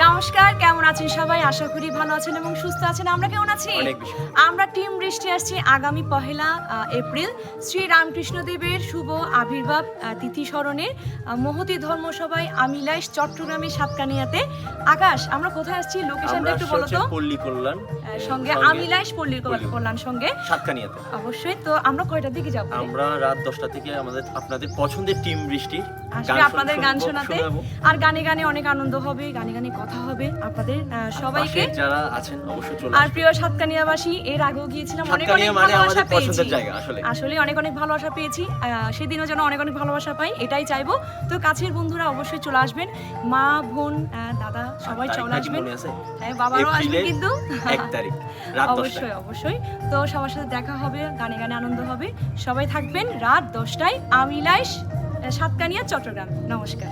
নমস্কার, কেমন আছেন সবাই? আশা করি ভালো আছেন এবং সুস্থ আছেন। আমরা কেমন আছি? অনেক বেশি। আমরা টিম বৃষ্টি আসছি আগামী পহেলা এপ্রিল শ্রী রামকৃষ্ণদেবের শুভ আবির্ভাব তিথি স্মরণে মহতী ধর্মসভায় আমিলাইশ চট্টগ্রামের সাতকানিয়াতে। আকাশ, আমরা কোথায় আসছি? লোকেশনটা একটু বলো তো। পল্লী কল্যাণ সঙ্গে আমিলাইশ পল্লী কল্যাণ সঙ্গে সাতকানিয়াতে। অবশ্যই। তো আমরা কয়টার দিকে যাব? আমরা রাত 10টা থেকে আপনাদের পছন্দের টিম বৃষ্টি আসলে আপনাদের গান শোনাতে, আর গানে গানে অনেক আনন্দ হবে, গানে গানে কথা হবে আপনাদের সবাইকে। যারা আছেন অবশ্যই চলে আর প্রিয় সাতকানিয়াবাসী, এর আগেও গিয়েছিলাম, অনেক অনেক সাতকানিয়া মানে ভালোবাসা আমাদের পেয়েছি। পছন্দের জায়গা আসলে অনেক অনেক ভালোবাসা পেয়েছি। সেদিনও যেন অনেক অনেক ভালোবাসা পাই, এটাই চাইবো। তো কাছের বন্ধুরা অবশ্যই চলে আসবেন, মা বোন দাদা সবাই চলে আসবেন। হ্যাঁ, বাবারও আসবেন কিন্তু 1 তারিখ রাত 10টায়। অবশ্যই অবশ্যই। তো সবার সাথে দেখা হবে, গানে গানে আনন্দ হবে। সবাই থাকবেন রাত 10টায় আমিলাইশ সাতকানিয়া চট্টগ্রাম। নমস্কার।